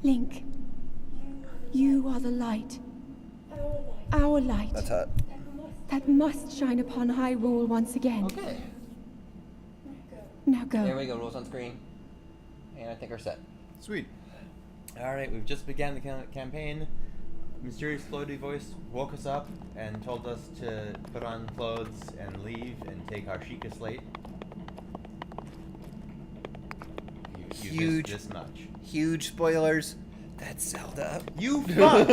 Link, you are the light. Our light. That's hot. That must shine upon Hyrule once again. Okay. Now go. There we go. Rules on screen. And I think we're set. Sweet. Alright, we've just began the campaign. Mysterious floaty voice woke us up and told us to put on clothes and leave and take our Sheikah slate. You missed this much. Huge spoilers. That's Zelda. You fuck!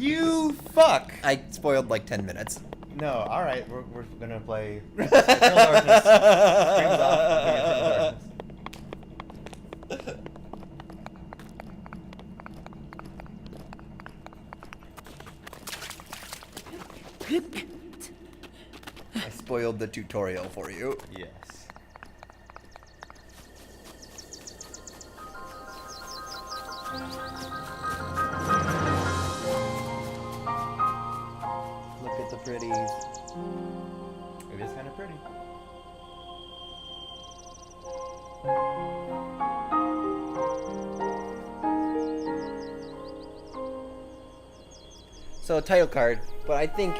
You fuck! I spoiled like 10 minutes. No, alright, we're gonna play Eternal Darkness. Screams off, Eternal Darkness. I spoiled the tutorial for you. Yes. Look at the pretties. It is kind of pretty. So title card, but I think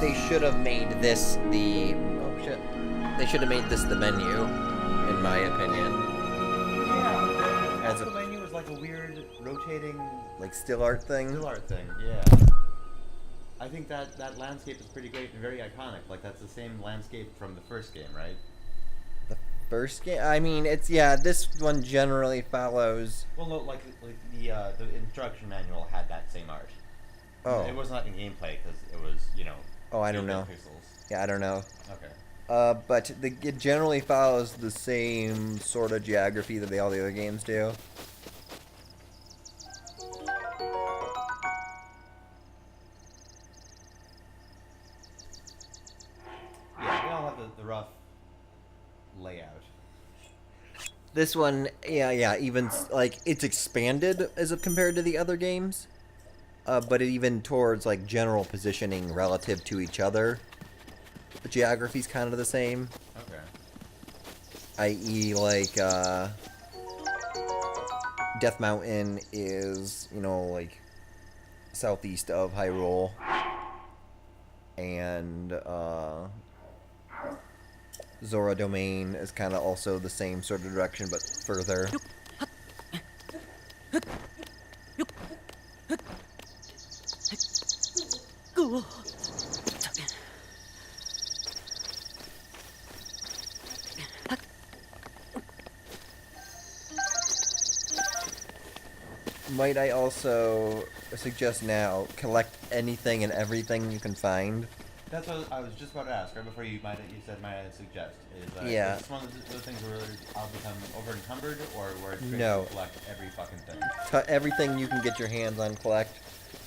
they should have made this the They should have made this the menu, in my opinion. Yeah. As The a menu was like a weird rotating like still art thing. still art thing. Yeah. I think that landscape is pretty great and very iconic. Like that's the same landscape from the first game, right? The first game, I mean, it's this one generally follows. Well, no, like the instruction manual had that same art. Oh. It was not in gameplay because it was, Oh, I don't know. Pixels. Yeah, I don't know. Okay. But it generally follows the same sort of geography that all the other games do. Yeah, they all have the rough layout. This one, even like it's expanded as compared to the other games, but even towards like general positioning relative to each other, the geography's kind of the same. Okay. I.e., like Death Mountain is like southeast of Hyrule, and Zora Domain is kind of also the same sort of direction, but further. Might I also suggest now, collect anything and everything you can find. That's what I was just about to ask right before you said might I suggest is Yeah. is this one of those things where I'll become over encumbered or where it's No. to collect every fucking thing. Everything you can get your hands on, collect,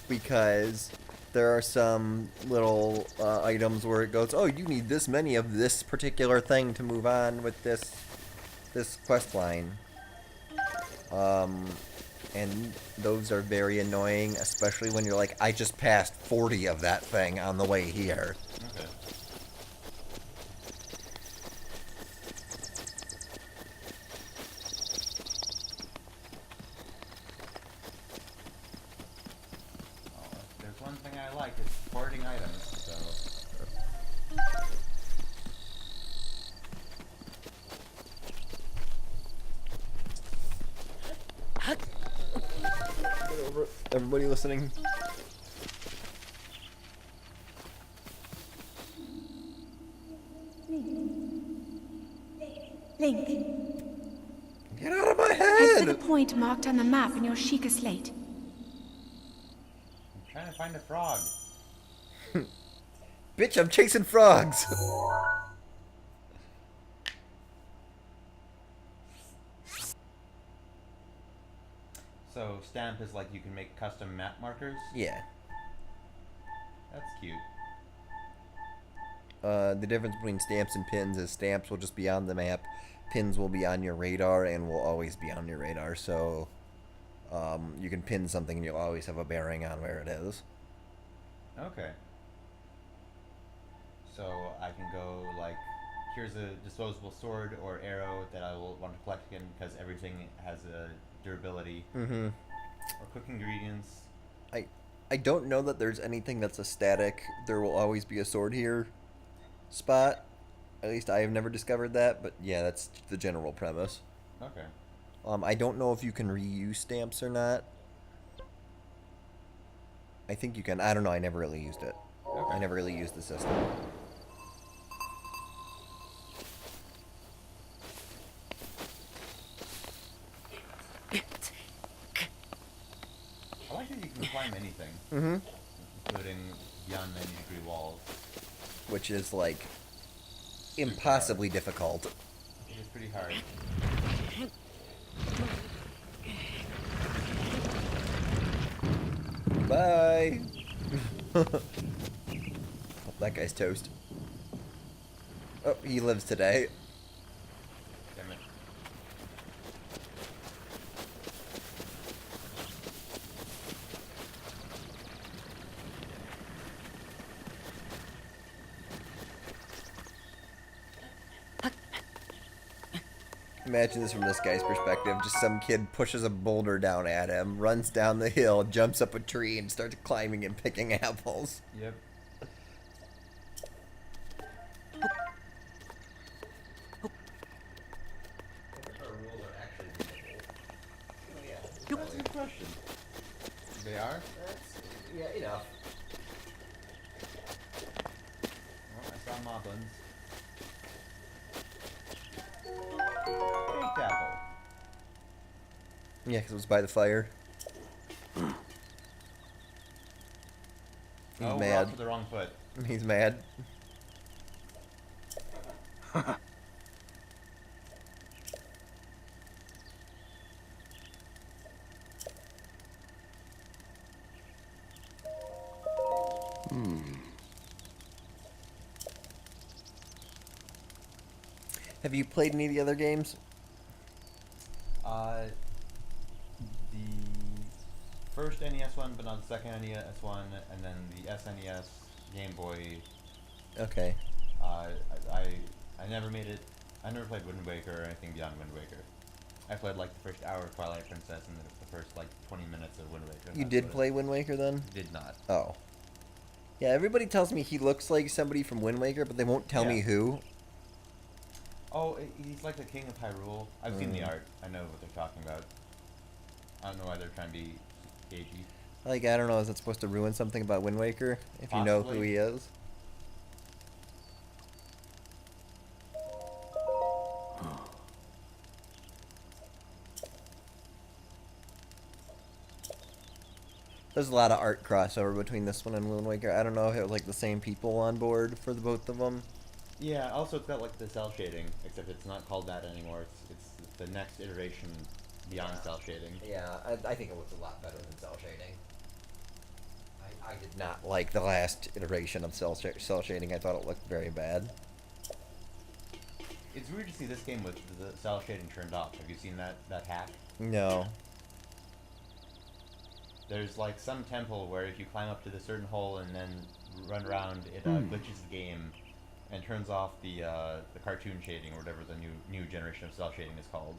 because there are some little items where it goes, oh, you need this many of this particular thing to move on with this quest line. And those are very annoying, especially when you're like, I just passed 40 of that thing on the way here. Okay. Oh, if there's one thing I like, it's hoarding items, so... Get over it. Everybody listening? Link, Get out of my head to the head! point marked on the map in your Sheikah slate. I'm trying to find a frog. Bitch, I'm chasing frogs! So, stamp is like you can make custom map markers? Yeah. That's cute. The difference between stamps and pins is stamps will just be on the map, pins will be on your radar and will always be on your radar, so you can pin something and you'll always have a bearing on where it is. Okay. So I can go like, here's a disposable sword or arrow that I will want to collect again because everything has a durability. Mm-hmm. or cook ingredients. I don't know that there's anything that's a static, there will always be a sword here spot. At least I have never discovered that, but yeah, that's the general premise. Okay. I don't know if you can reuse stamps or not. I think you can. I don't know. I never really used it. Okay. I never really used the system. I like that you can climb anything, Mm-hmm. including beyond 90-degree walls. Which is, like, impossibly difficult. It is pretty hard. Bye! Oh, that guy's toast. Oh, he lives today. Damn it. Imagine this from this guy's perspective. Just some kid pushes a boulder down at him, runs down the hill, jumps up a tree, and starts climbing and picking apples. Yep. That's a good question. They are? Yeah, enough. Well, I saw moblins. Baked apple. Yeah, because it was by the fire. He's Oh, we're mad. off to the wrong foot. He's mad. Have you played any of the other games? The first NES one, but not the second NES one, and then the SNES, Game Boy. Okay. I never made it. I never played Wind Waker or anything beyond Wind Waker. I played like the first hour of Twilight Princess and the first like 20 minutes of Wind Waker. You did play Wind Waker then? Did not. Oh. Yeah, everybody tells me he looks like somebody from Wind Waker, but they won't tell me Yeah. who. Oh, he's like the king of Hyrule. I've seen the art. I know what they're talking about. I don't know why they're trying to be cagey. Like, I don't know, is it supposed to ruin something about Wind Waker? If you know who Possibly. he is? There's a lot of art crossover between this one and Wind Waker. I don't know if it was like the same people on board for the both of them. Yeah. Also, it's got like the cell shading, except it's not called that anymore. It's the next iteration beyond cell shading. Yeah, I think it looks a lot better than cell shading. I did not like the last iteration of cell shading. I thought it looked very bad. It's weird to see this game with the cell shading turned off. Have you seen that hack? No. There's like some temple where if you climb up to the certain hole and then run around, it glitches the game and turns off the cartoon shading or whatever the new generation of cell shading is called.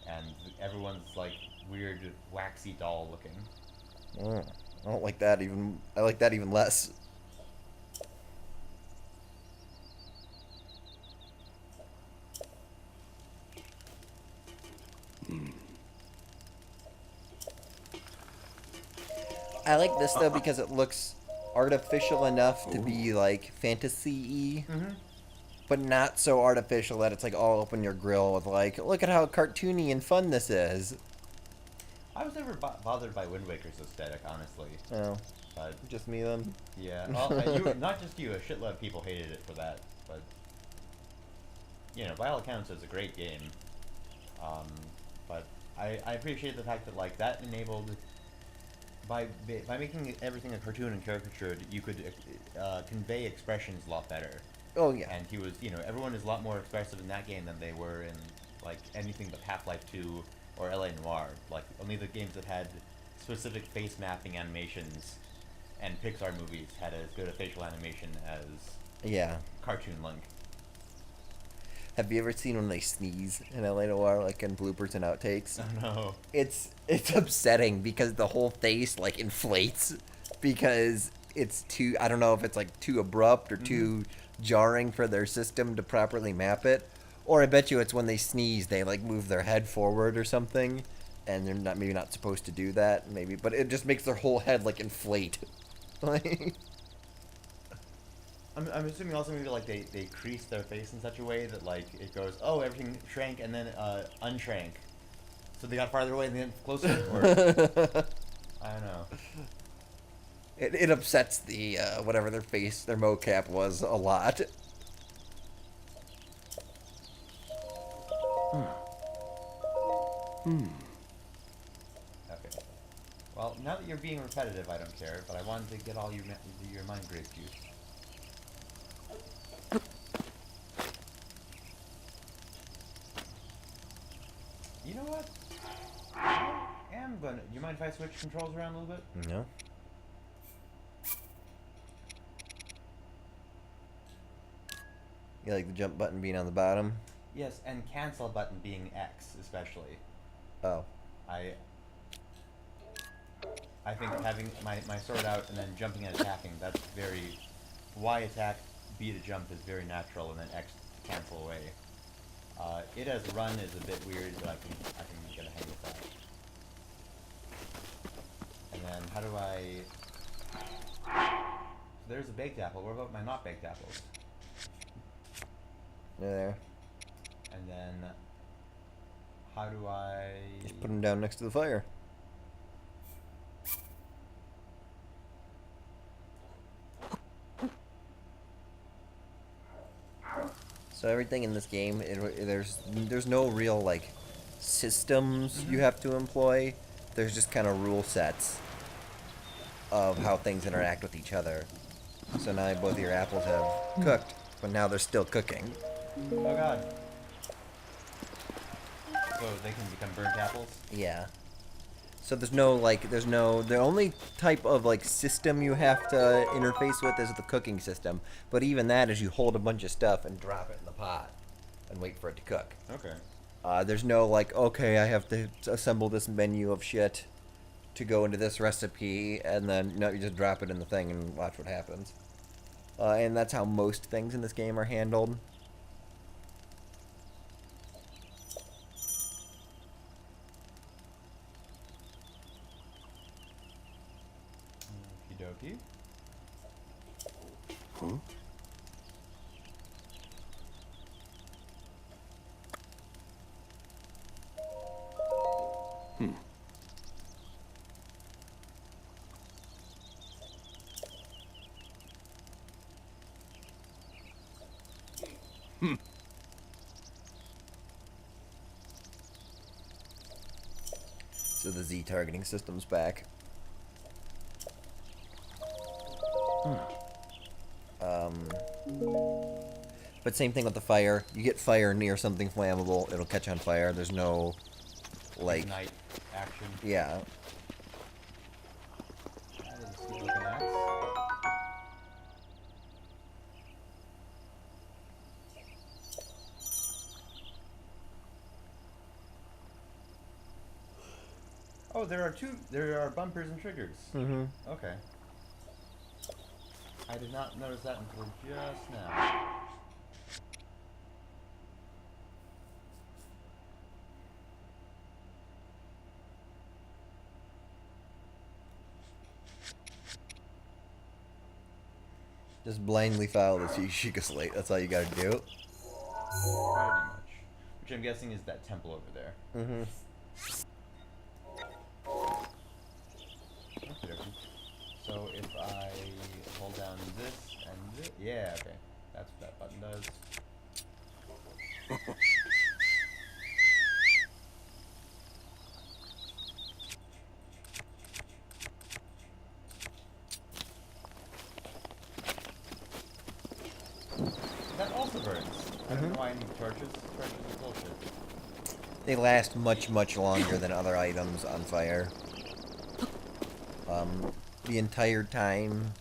And everyone's like weird, waxy doll looking. I don't like that even. I like that even less. I like this though because it looks artificial enough to be like fantasy-y, but not so artificial that it's like all up in your grill with like, look at how cartoony and fun this is. I was never bothered by Wind Waker's aesthetic, honestly. Oh, But just me then. yeah, not just you. A shitload of people hated it for that. But you know, by all accounts, it's a great game. But I appreciate the fact that like that enabled by making everything a cartoon and caricatured, you could convey expressions a lot better. Oh yeah. And he was, you know, everyone is a lot more expressive in that game than they were in like anything but Half-Life 2 or LA Noire. Like only the games that had specific face mapping animations and Pixar movies had as good a facial animation as Yeah. Cartoon Link. Have you ever seen when they sneeze in LA Noire, like in bloopers and outtakes? Oh no. It's upsetting because the whole face like inflates because it's too, I don't know if it's like too abrupt or too jarring for their system to properly map it, or I bet you it's when they sneeze they like move their head forward or something, and they're maybe not supposed to do that, maybe, but it just makes their whole head like inflate. Like, I'm assuming also maybe like they crease their face in such a way that like it goes, oh, everything shrank and then unshrank. So they got farther away and then closer, or I don't know. it upsets the whatever their face, their mocap was a lot. Okay. Well, now that you're being repetitive, I don't care, but I wanted to get all your mind grape juice. You know what? I am gonna. Do you mind if I switch controls around a little bit? No. You like the jump button being on the bottom? Yes, and cancel button being X, especially. Oh. I think having my sword out and then jumping and attacking, that's very... Y attack, B to jump is very natural, and then X to cancel away. It as a run is a bit weird, but I can get a hang with that. And then how do I... So there's a baked apple. What about my not baked apples? They're there. And then how do I... Just put them down next to the fire. So everything in this game, there's no real like systems you have to employ. There's just kind of rule sets of how things interact with each other. So now both of your apples have cooked, but now they're still cooking. Oh god. So they can become burnt apples? Yeah. So there's no the only type of like system you have to interface with is the cooking system. But even that is you hold a bunch of stuff and drop it in the pot and wait for it to cook. Okay. There's no like, okay, I have to assemble this menu of shit to go into this recipe, and then no, you just drop it in the thing and watch what happens. And that's how most things in this game are handled. Okie dokie. So the Z targeting system's back. But same thing with the fire. You get fire near something flammable, it'll catch on fire. There's no, like... Ignite action. Yeah. That is a sweet looking axe. Oh, there are bumpers and triggers. Mm-hmm. Okay. I did not notice that until just now. Just blindly follow the Sheikah slate. That's all you gotta do. Pretty much. Which I'm guessing is that temple over there. Mm-hmm. Okay. So if I hold down this and this, yeah, okay. That's what that button does. That also burns. I don't know why I need torches. Torches are bullshit. They last much, much longer than other items on fire. The entire time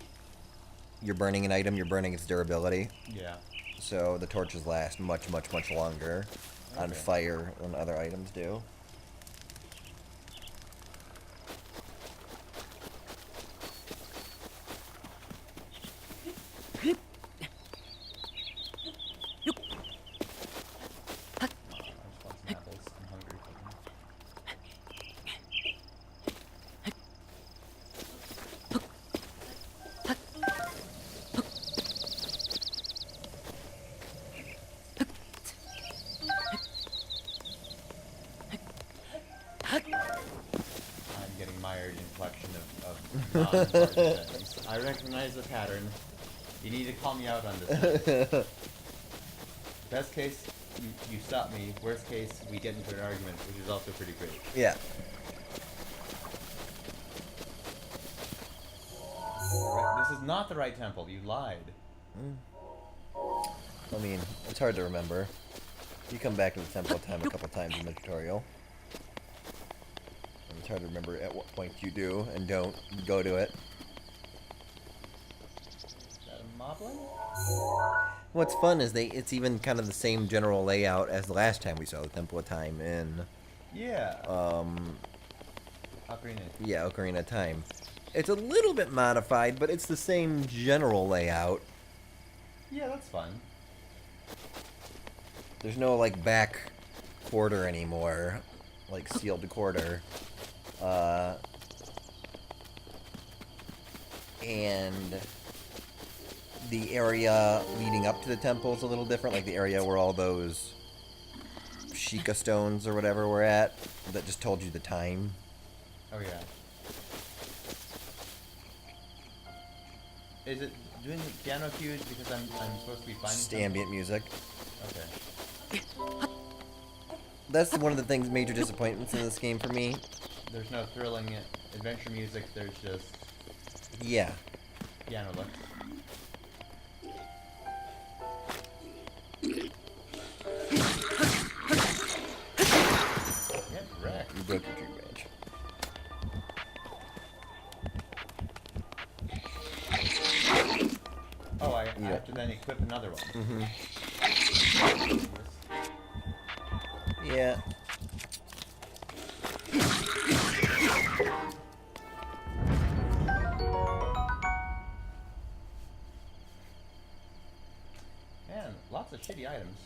you're burning an item, you're burning its durability. Yeah. so the torches last much, much, much longer on Okay. fire than other items do. I just want some apples. I'm hungry for them. I'm getting mired in collection of non-important things. I recognize the pattern. You need to call me out on this. Best case, you stop me. Worst case, we get into an argument, which is also pretty great. Yeah. Alright, this is not the right temple. You lied. I mean, it's hard to remember. You come back to the temple time a couple times in the tutorial. And it's hard to remember at what point you do and don't go to it. Is that a moblin? What's fun is it's even kind of the same general layout as the last time we saw the Temple of Time in Yeah. Ocarina. yeah, Ocarina of Time. It's a little bit modified, but it's the same general layout. Yeah, that's fun. There's no like back quarter anymore, like sealed quarter. And the area leading up to the temple is a little different, like the area where all those Sheikah stones or whatever were at, that just told you the time. Oh yeah. Is it doing the piano cues because I'm supposed to be finding Just ambient music. Okay. That's one of the things, major disappointments in this game for me. There's no thrilling adventure music. There's just Yeah. piano licks. Get wrecked. You broke your tree branch. Oh, I Yeah. have to then equip another one. Mm-hmm. Yeah. Man, lots of shitty items.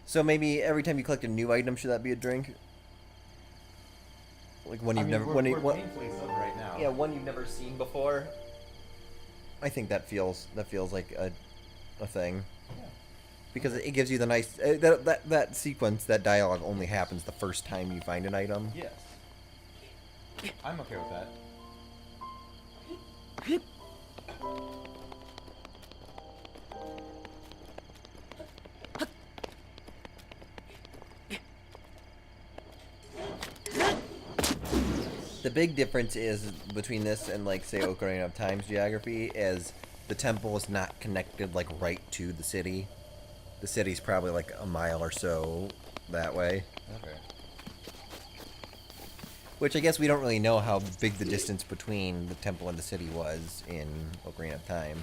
So maybe every time you collect a new item, should that be a drink? Like one I you've mean, never, we're, one, we're one, painfully sober right now. yeah, one you've never seen before. I think that feels like a thing, Yeah. because it gives you the nice that sequence, that dialogue only happens the first time you find an item. Yes. I'm okay with that. The big difference is between this and like say Ocarina of Time's geography is the temple is not connected like right to the city. The city's probably like a mile or so that way. Okay. Which I guess we don't really know how big the distance between the temple and the city was in Ocarina of Time.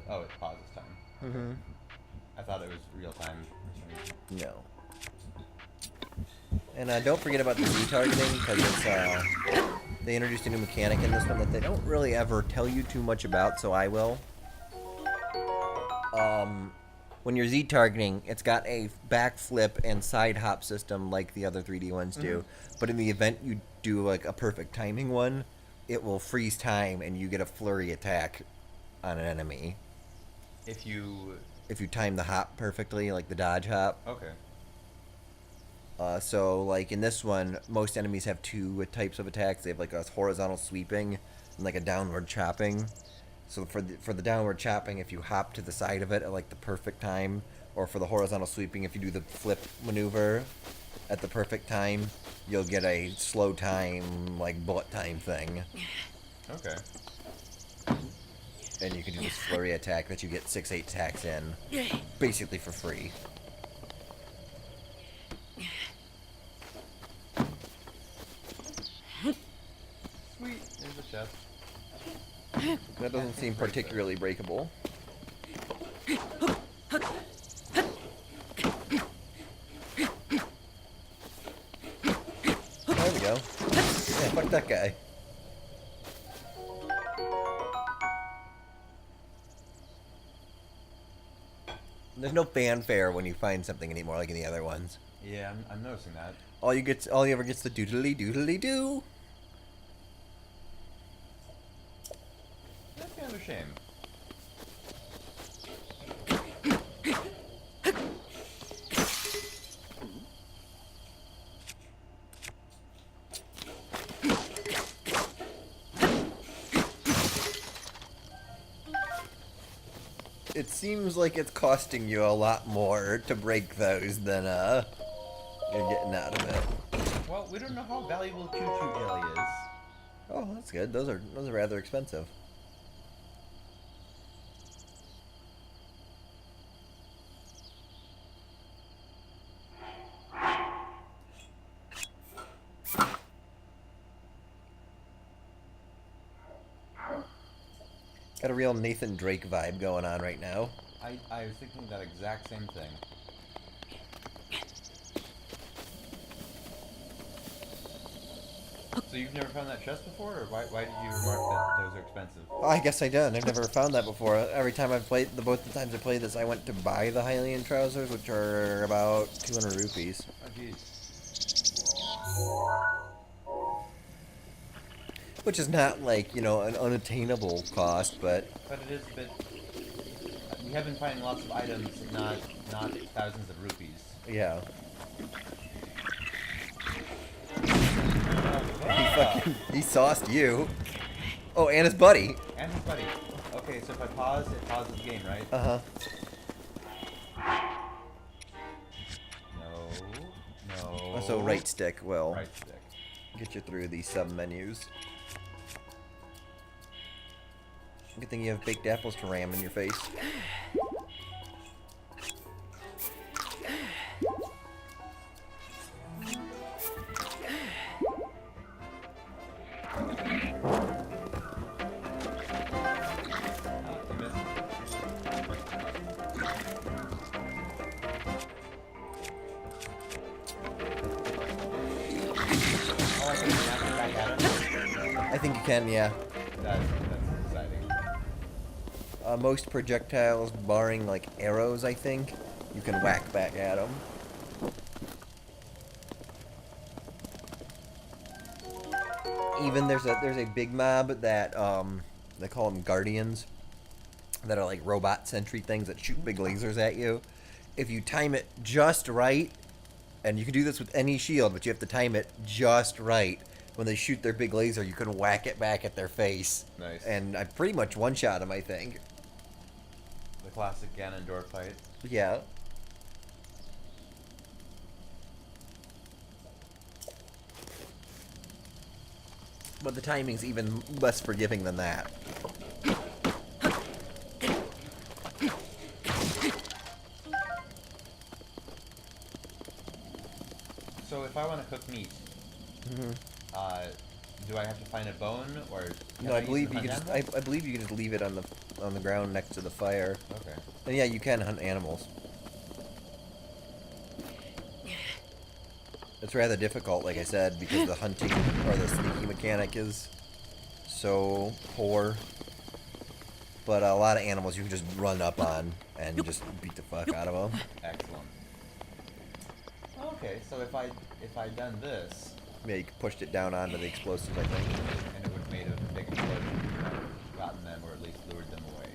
Oh, it pauses time. Mm-hmm. I thought it was real time. No. And don't forget about the Z targeting, because it's they introduced a new mechanic in this one that they don't really ever tell you too much about, so I will. When you're Z targeting, it's got a backflip and side hop system like the other 3D ones do. Mm-hmm. But in the event you do like a perfect timing one, it will freeze time and you get a flurry attack on an enemy. If you... If you time the hop perfectly, like the dodge hop. Okay. So, like, in this one, most enemies have two types of attacks. They have, like, a horizontal sweeping and, like, a downward chopping. So, for the downward chopping, if you hop to the side of it at, like, the perfect time, or for the horizontal sweeping, if you do the flip maneuver at the perfect time, you'll get a slow time, like, bullet time thing. Okay. and you can do this flurry attack that you get 6-8 attacks in, basically for free. Sweet, there's a chest. That doesn't seem particularly breakable. There we go. Yeah, fuck that guy. There's no fanfare when you find something anymore like in the other ones. Yeah, I'm noticing that. All you ever gets the doodly doodly doo. That's kind of a shame. It seems like it's costing you a lot more to break those than you're getting out of it. Well, we don't know how valuable choo-choo jelly is. Oh, that's good. Those are rather expensive. Got a real Nathan Drake vibe going on right now. I was thinking that exact same thing. So you've never found that chest before, or why did you remark that those are expensive? Oh, I guess I did. I've never found that before. Every time I've played, both the times I played this, I went to buy the Hylian trousers, which are about 200 rupees. Oh, jeez. Which is not like, you know, an unattainable cost, but But it is a bit... We have been finding lots of items, not thousands of rupees. yeah. He sauced you. Oh, and his buddy. And his buddy. Okay, so if I pause, it pauses the game, right? Uh-huh. No. So right stick will Right stick. get you through these sub-menus. Good thing you have baked apples to ram in your face. I think you can, yeah. That's exciting. Most projectiles, barring like arrows, I think, you can whack back at them. Even there's a big mob that they call them guardians, that are like robot sentry things that shoot big lasers at you. If you time it just right, and you can do this with any shield, but you have to time it just right. When they shoot their big laser, you can whack it back at their face. Nice. And I pretty much one-shot them, I think. The classic Ganondorf fight. Yeah. But the timing's even less forgiving than that. So if I want to cook meat, do I have to find a bone, or can No, I use believe the you can hunt just. animal? I believe you can just leave it on the ground next to the fire. Okay. And yeah, you can hunt animals. It's rather difficult, like I said, because the hunting or the sneaking mechanic is so poor. But a lot of animals you can just run up on and just beat the fuck out of them. Excellent. Okay, so if I'd done this, Yeah, you pushed it down onto the explosives, I think. and it would have made a big explosion, gotten them, or at least lured them away.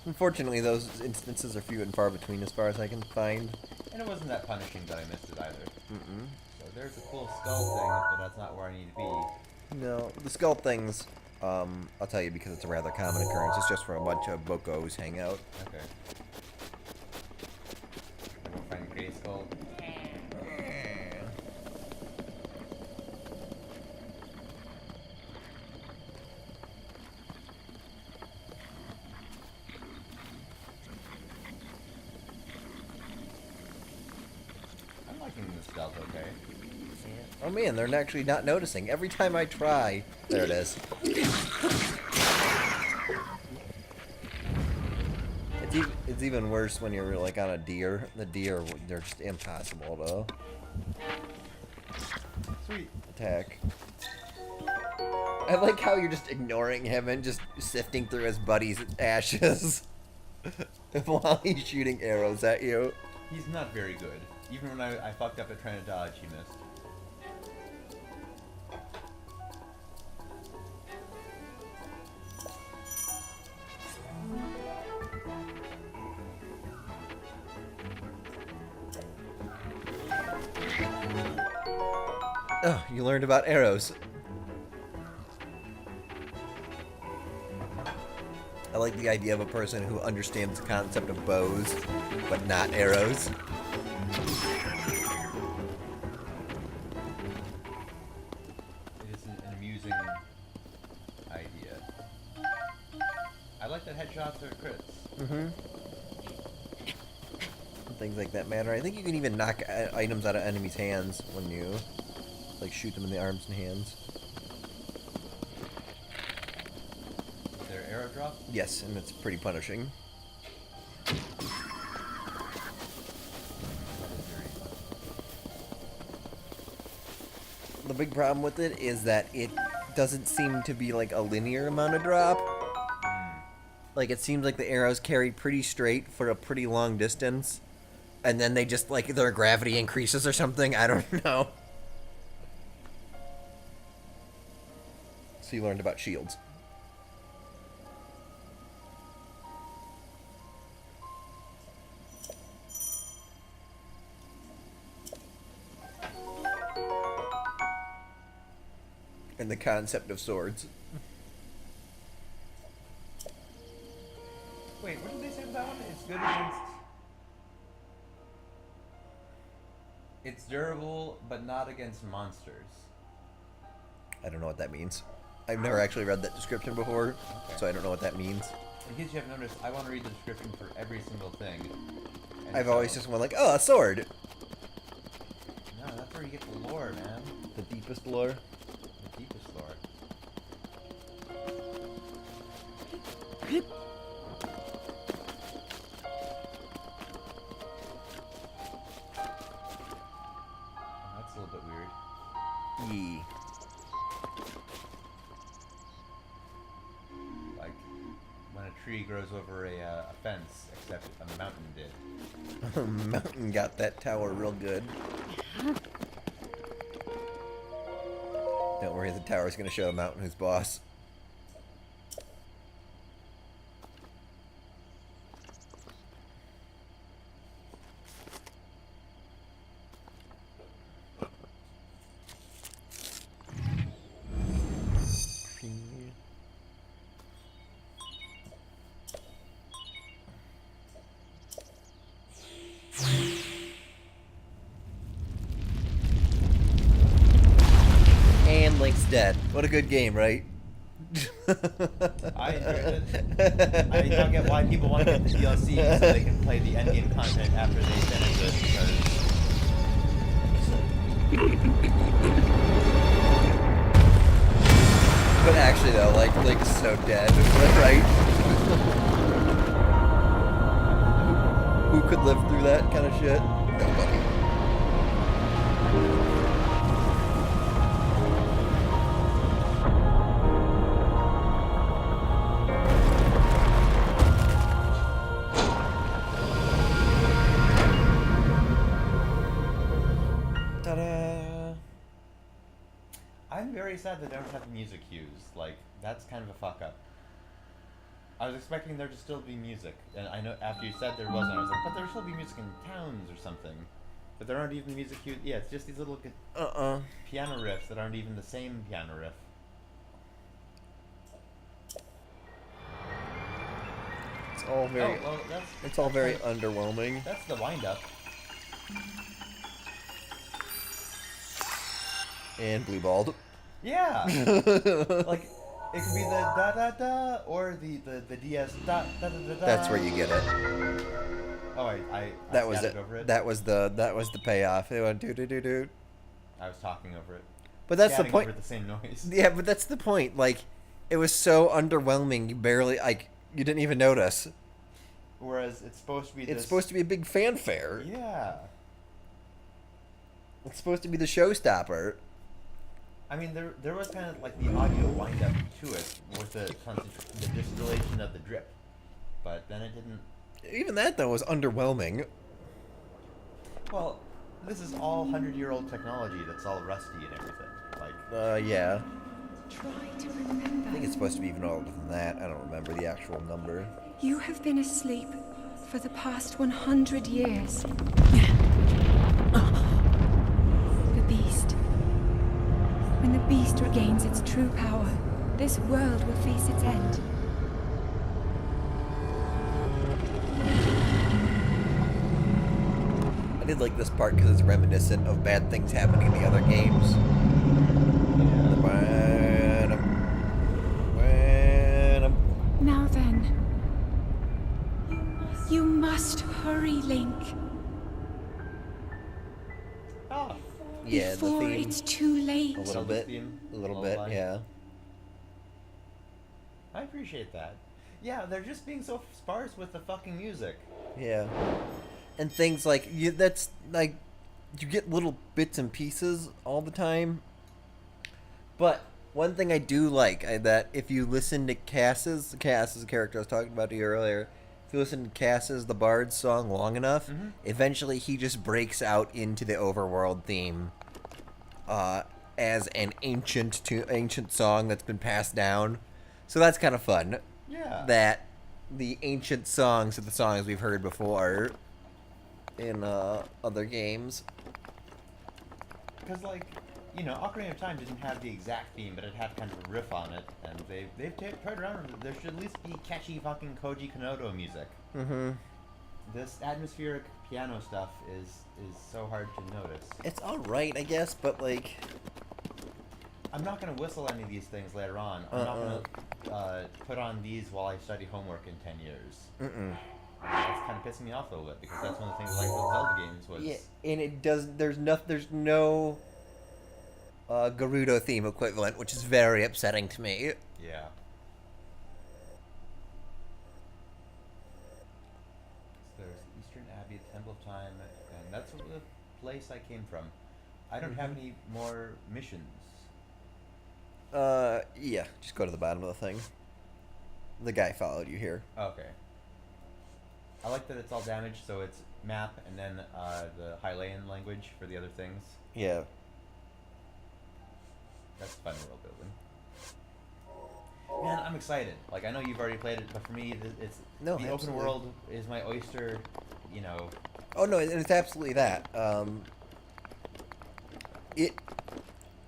Unfortunately, those instances are few and far between as far as I can find. And it wasn't that punishing that I missed it either. Mm-mm. So there's a cool skull thing, but that's not where I need to be. No, the skull things, I'll tell you because it's a rather common occurrence. It's just where a bunch of bokos hang out. Okay. We'll find Grey Skull. working the stealth okay. Oh man, they're actually not noticing. Every time I try... There it is. It's even worse when you're like on a deer. The deer, they're just impossible to Sweet. attack. I like how you're just ignoring him and just sifting through his buddy's ashes while he's shooting arrows at you. He's not very good. Even when I fucked up at trying to dodge, he missed. Oh, you learned about arrows. I like the idea of a person who understands the concept of bows, but not arrows. It is an amusing idea. I like that headshots are crits. Mm-hmm. Things like that matter. I think you can even knock items out of enemies' hands when you like shoot them in the arms and hands. Is there arrow drop? Yes, and it's pretty punishing. The big problem with it is that it doesn't seem to be like a linear amount of drop. Like it seems like the arrows carry pretty straight for a pretty long distance. And then they just, like, their gravity increases or something. I don't know. So you learned about shields. And the concept of swords. Wait, what did they say about that one? It's good against... It's durable, but not against monsters. I don't know what that means. I've never actually read that description before, so I don't know what that means. In case you haven't noticed, I want to read the description for every single thing. And I've so- always just went like, oh, a sword! No, that's where you get the lore, man. The deepest lore. The deepest lore. Oh, that's a little bit weird. Yee. Like, when a tree grows over a fence, except a mountain did. Mountain got that tower real good. Don't worry, the tower's gonna show a Mountain who's boss. And Link's dead. What a good game, right? I enjoyed it. I don't get why people want to get the DLC so they can play the endgame content after they finish it, But actually though, like, Link's so dead, right? Who could live through that kind of shit? Nobody. Ta-da! I'm very sad they don't have the music cues. Like, that's kind of a fuck up. I was expecting there to still be music, and I know after you said there wasn't, I was like, but there should still be music in towns or something. But there aren't even music cues. Yeah, it's just these little piano riffs that aren't even the same piano riff. It's all very, Oh, well, that's... it's all very that's underwhelming. That's the wind-up. And blue balled. Yeah! Like, It could be the da da da or the DS da da da da da. That's where you get it. Oh, I That was scattered it. over it. That was the payoff. They went do do do do. I was talking over it. But that's the Scatting point. Over the same noise. Yeah, but that's the point. Like, it was so underwhelming. You barely you didn't even notice. Whereas it's supposed to be. It's supposed to be a big fanfare. Yeah. It's supposed to be the showstopper. I mean, there was kind of like the audio wind up to it with the distillation of the drip, but then it didn't. Even that though was underwhelming. Well, this is all 100-year-old technology that's all rusty and everything. Like. Yeah. Try to remember. I think it's supposed to be even older than that. I don't remember the actual number. You have been asleep for the past 100 years. The beast. When the beast regains its true power, this world will face its end. I did like this part because it's reminiscent of bad things happening in the other games. Now then, you must hurry, Link, Oh. Yeah, the before theme. it's too late. A little Zelda bit. theme, A little lullaby. bit, yeah. I appreciate that. Yeah, they're just being so sparse with the fucking music. Yeah. And things like that's like you get little bits and pieces all the time. But one thing I do like that if you listen to Cass's character I was talking about to you earlier, if you listen to Cass's the Bard's song long enough, eventually he just breaks out into the overworld theme as an ancient song that's been passed down. So that's kind of fun. Yeah. That the ancient songs are the songs we've heard before in other games. Because, like, you know, Ocarina of Time didn't have the exact theme, but it had kind of a riff on it, and they've played around with it. There should at least be catchy fucking Koji Konodo music. Mm-hmm. This atmospheric piano stuff is so hard to notice. It's all right, I guess, but like, I'm not gonna whistle any of these things later on. I'm not gonna put on these while I study homework in 10 years. That's kind of pissing me off a little bit because that's one of the things I like with Zelda games was. yeah, and it does. There's no Gerudo theme equivalent, which is very upsetting to me. Yeah. So there's Eastern Abbey, the Temple of Time, and that's the place I came from. I don't have any more missions. Yeah, just go to the bottom of the thing. The guy followed you here. Okay. I like that it's all damaged, so it's map and then the Hylian language for the other things. Yeah. That's fun world building. Man, I'm excited. Like, I know you've already played it, but for me, it's No, the open absolutely. world is my oyster. You know. Oh no, and it's absolutely that. It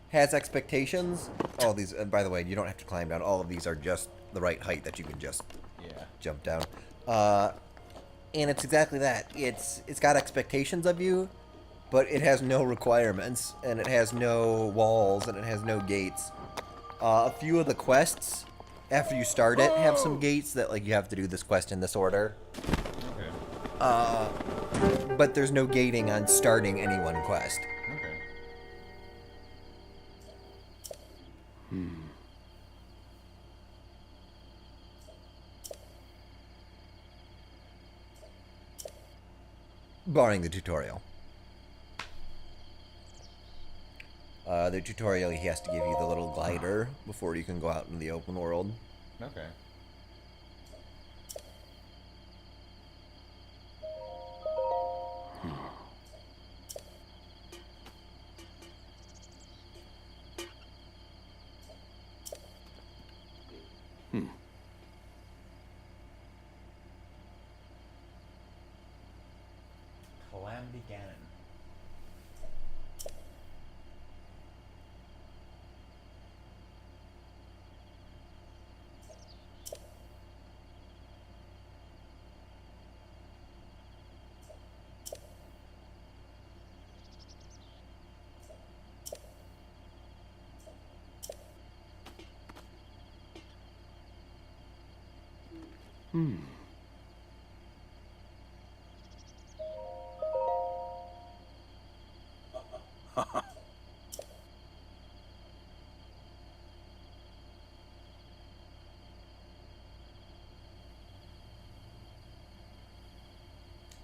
has expectations. All these, by the way, you don't have to climb down. All of these are just the right height that you can just jump down. And it's exactly that. It's got expectations of you, but it has no requirements, and it has no walls, and it has no gates. A few of the quests, after you start it, have some gates that like you have to do this quest in this order. Okay. But there's no gating on starting any one quest. Okay. Barring the tutorial. The tutorial, he has to give you the little glider before you can go out in the open world. Okay. Calamity Ganon.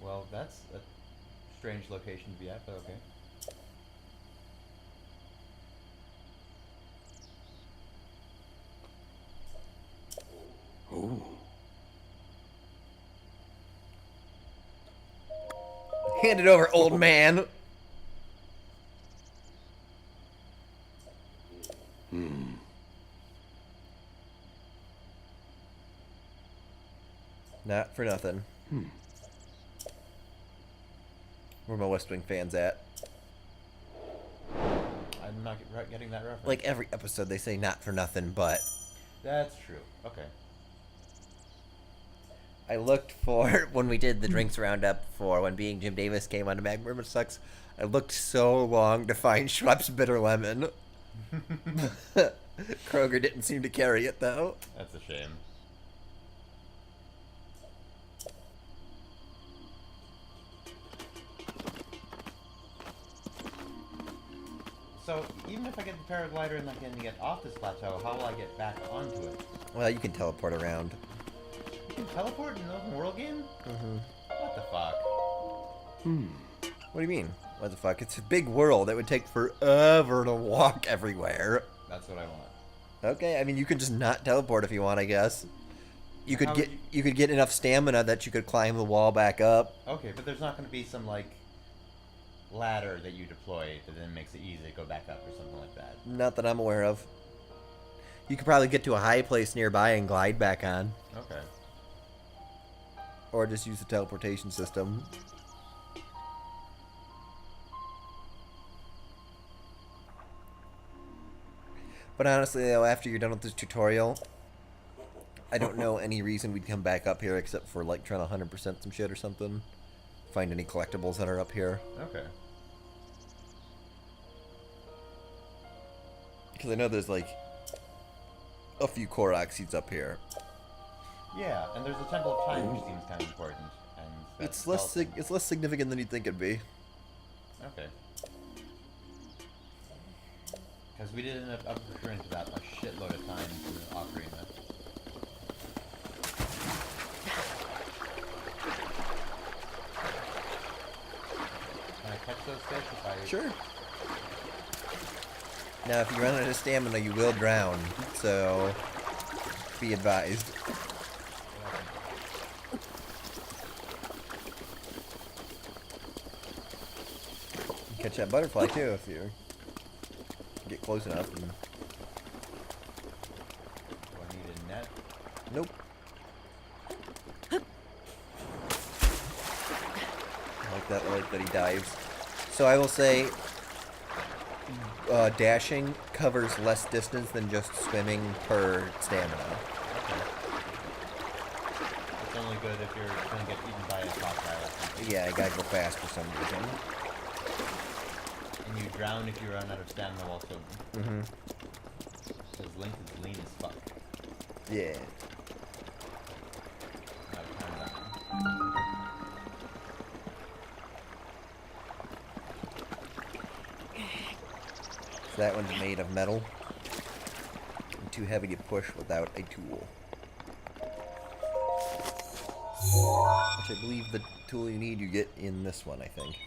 Well, that's a strange location to be at, but okay. Hand it over, old man. Not for nothing. Where my West Wing fans at? I'm not getting that reference. Like every episode, they say not for nothing, but That's true. Okay. I looked for when we did the drinks roundup for when Being Jim Davis came on to Mag Murmur Sucks. I looked so long to find Schweppes Bitter Lemon. Kroger didn't seem to carry it though. That's a shame. So, even if I get the paraglider and I can get off this plateau, how will I get back onto it? Well, you can teleport around. You can teleport in an open world game? Mm-hmm. What the fuck? What do you mean? What the fuck? It's a big world. It would take forever to walk everywhere. That's what I want. Okay, I mean you could just not teleport if you want, I guess. You could How get would you could get enough stamina that you could climb the wall back up. Okay, but there's not going to be some, like, ladder that you deploy that then makes it easy to go back up or something like that. Not that I'm aware of. You could probably get to a high place nearby and glide back on. Okay. Or just use the teleportation system. But honestly, though, after you're done with this tutorial, I don't know any reason we'd come back up here except for, like, trying to 100% some shit or something. Find any collectibles that are up here. Okay. Because I know there's, like, a few Korok seeds up here. Yeah, and there's a Temple of Time, which seems kind of important. And It's less significant than you'd think it'd be. Okay. Because we did end up upgrading to that a shitload of times in the Ocarina. Can I catch those fish if I... Sure. Now, if you run out of stamina, you will drown. So, be advised. You can catch that butterfly too if you get close enough. And... Do I need a net? Nope. I like that light that he dives. So I will say, dashing covers less distance than just swimming per stamina. Okay. It's only good if you're gonna get eaten by a crocodile or something. Yeah, I gotta go fast for some reason. And you drown if you run out of stamina while swimming. Mm-hmm. Because Link is lean as fuck. Yeah. Out of time that. So that one's made of metal. And too heavy to push without a tool. Which I believe the tool you need you get in this one, I think.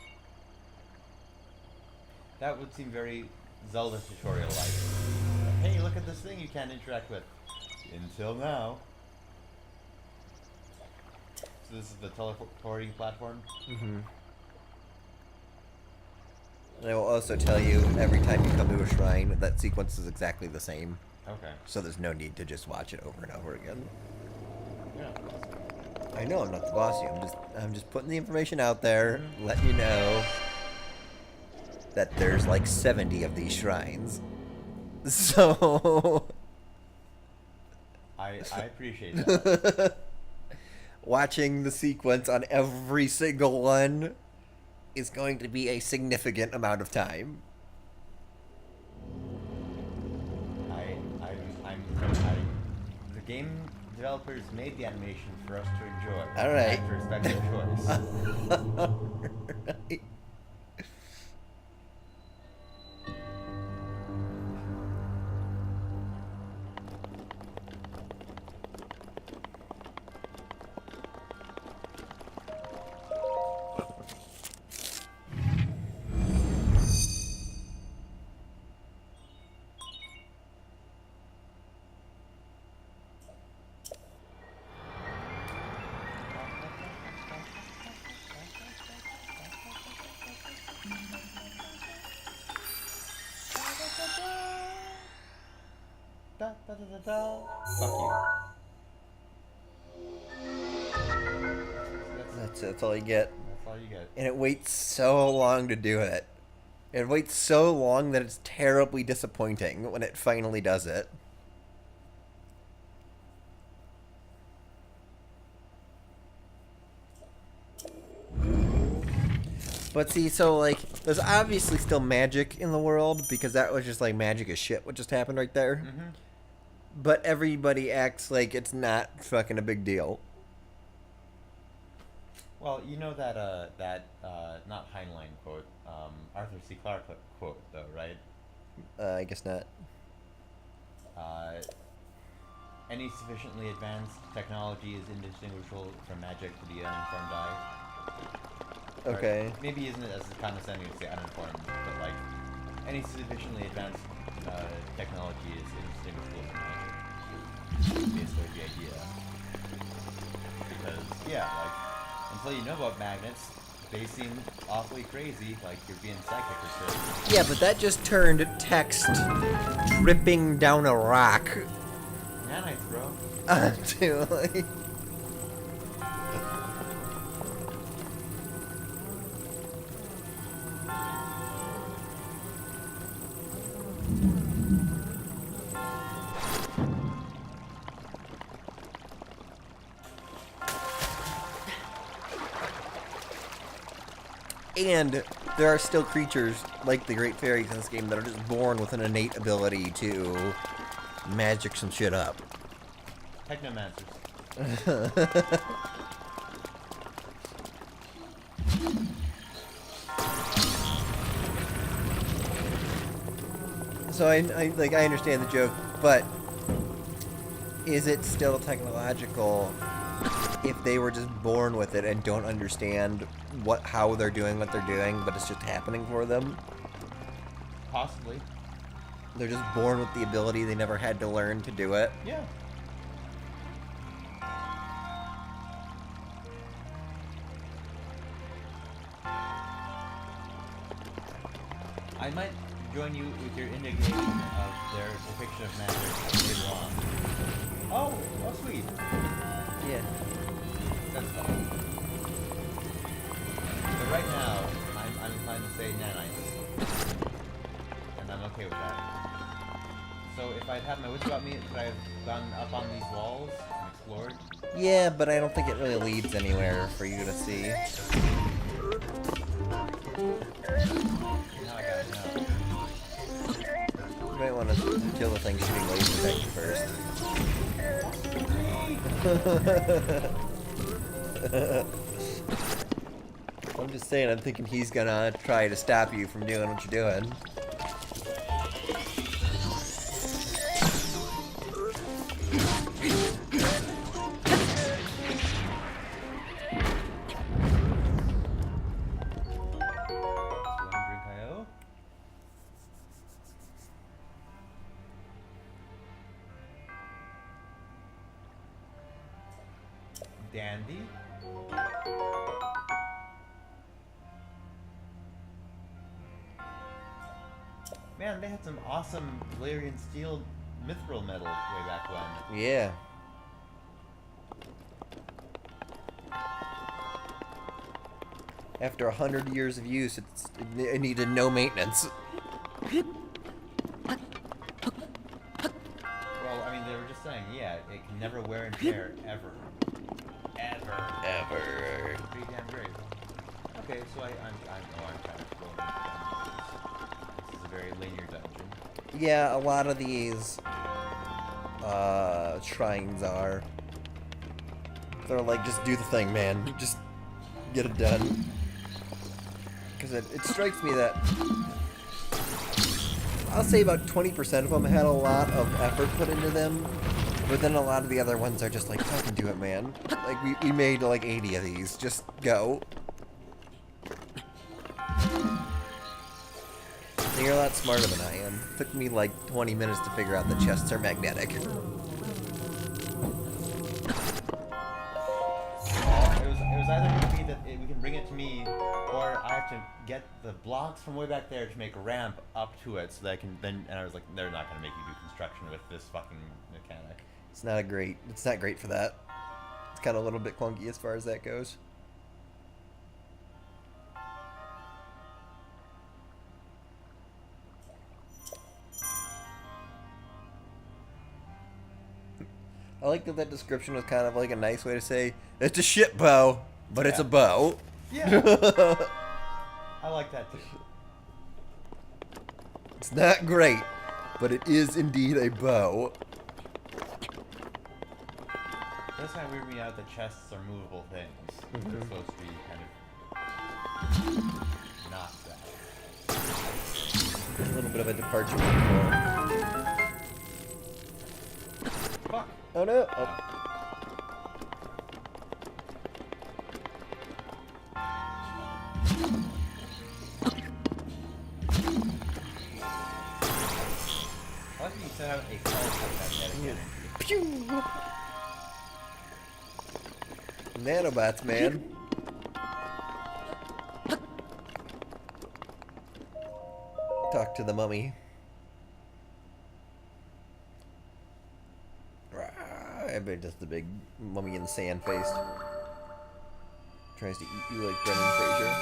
That would seem very Zelda tutorial-like. Hey, look at this thing you can't interact with. Until now. So this is the teleporting platform? Mm-hmm. And I will also tell you, every time you come to a shrine, that sequence is exactly the same. Okay. So there's no need to just watch it over and over again. Yeah. I know I'm not the boss here. I'm just putting the information out there, letting you know that there's like 70 of these shrines. So I appreciate that. watching the sequence on every single one is going to be a significant amount of time. The game developers made the animation for us to enjoy. All right. And to respect their choice. Da, da, da, da, da. Fuck you. That's all you get. That's all you get. And it waits so long to do it. It waits so long that it's terribly disappointing when it finally does it. But see, so, like, there's obviously still magic in the world, because that was just, like, magic as shit what just happened right there. Mm-hmm. But everybody acts like it's not fucking a big deal. Well, you know that, not Heinlein quote, Arthur C. Clarke quote, though, right? I guess not. Any sufficiently advanced technology is indistinguishable from magic to the uninformed eye. Okay. Or maybe isn't it as condescending to say uninformed, but like, any sufficiently advanced technology is indistinguishable from magic. Basically the idea. Because, yeah, like, until you know about magnets, they seem awfully crazy, like you're being psychic or something. Yeah, but that just turned text dripping down a rock Nanites, bro. onto, like... And there are still creatures like the Great Fairies in this game that are just born with an innate ability to magic some shit up. Technomancers. So I understand the joke, but is it still technological if they were just born with it and don't understand how they're doing what they're doing, but it's just happening for them? Possibly. They're just born with the ability, they never had to learn to do it. Yeah. I might join you with your indignation of their depiction of magic later on. Oh sweet. Yeah. That's fine. But right now, I'm inclined to say nanites. And I'm okay with that. So if I'd had my wits about me, could I have gone up on these walls and explored? Yeah, but I don't think it really leads anywhere for you to see. Now I gotta know. You might want to kill the thing shooting lasers at you first. I'm just saying, I'm thinking he's gonna try to stop you from doing what you're doing. Dandy. Man, they had some awesome Valyrian steel mithril medals way back when. Yeah. After 100 years of use, it needed no maintenance. Well, I mean, they were just saying, yeah, it can never wear and tear, ever. Ever. Pretty damn great. Okay, so I'm kind of going. This is a very linear dungeon. Yeah, a lot of these shrines are. They're like, just do the thing, man. Just get it done. Because it strikes me that I'll say about 20% of them had a lot of effort put into them, but then a lot of the other ones are just like, fucking do it, man. Like, we made like 80 of these. Just go. You're a lot smarter than I am. Took me like 20 minutes to figure out the chests are magnetic. It was either going to be that we can bring it to me, or I have to get the blocks from way back there to make a ramp up to it so that I can then. And I was like, they're not going to make you do construction with this fucking mechanic. It's not great for that. It's kind of a little bit clunky as far as that goes. I like that description was kind of like a nice way to say, it's a shit bow, but it's a bow. Yeah. I like that too. It's not great, but it is indeed a bow. That's kind of weird me out that chests are movable things. Mm-hmm. They're supposed to be kind of not that. A little bit of a departure from before. Fuck. Oh no! Oh. I like that you set out a pulse of magnetic energy. Pew! Nanobots, man. Talk to the mummy. I bet just the big mummy in the sand face. Tries to eat you like Brendan Fraser.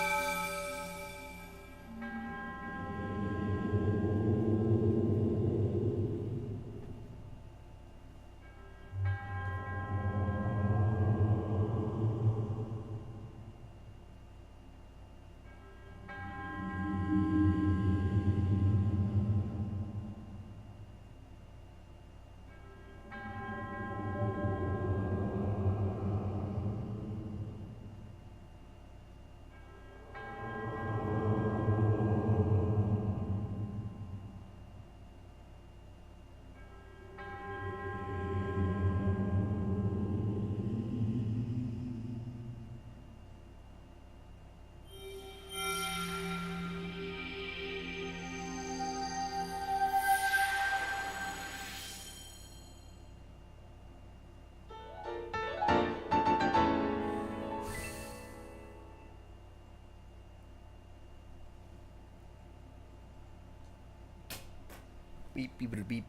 Beep, beep, beep, beep.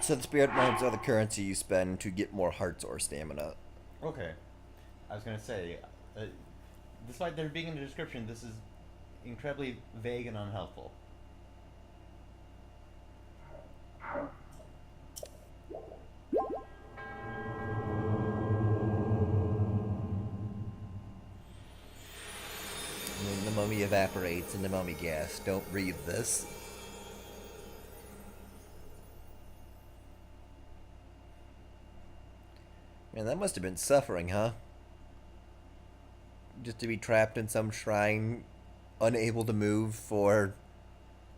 So the spirit mobs are the currency you spend to get more hearts or stamina. Okay. I was gonna say, despite there being in the description, this is incredibly vague and unhelpful. When the mummy evaporates in the mummy gas, don't breathe this. Man, that must have been suffering, huh? Just to be trapped in some shrine, unable to move for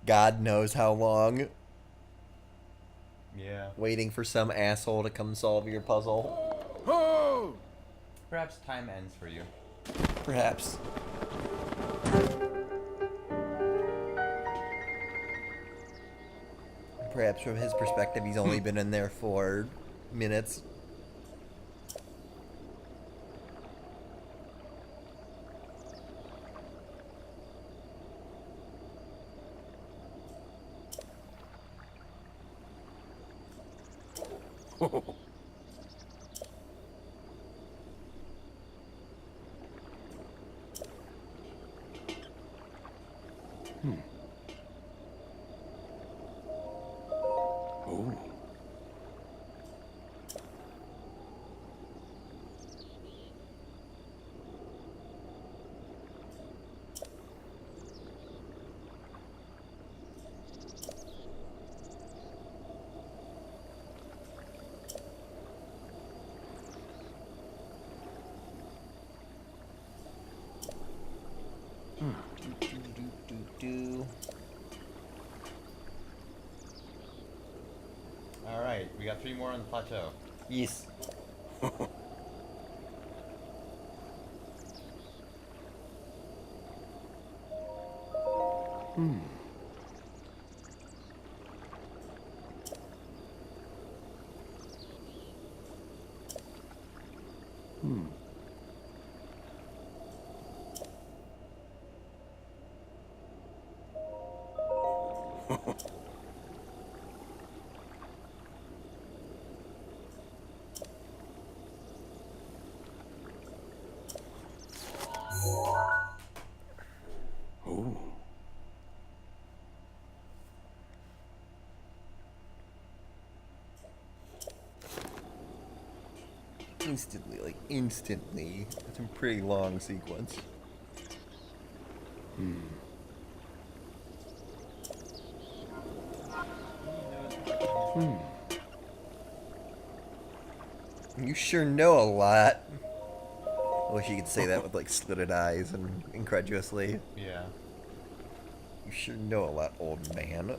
God knows how long. Yeah. Waiting for some asshole to come solve your puzzle. Perhaps time ends for you. Perhaps. Perhaps from his perspective, he's only been in there for minutes. have 3 more on the plateau. Yes. Instantly, like instantly. It's a pretty long sequence. You sure know a lot. I wish you could say that with like slitted eyes and incredulously. Yeah. You sure know a lot, old man.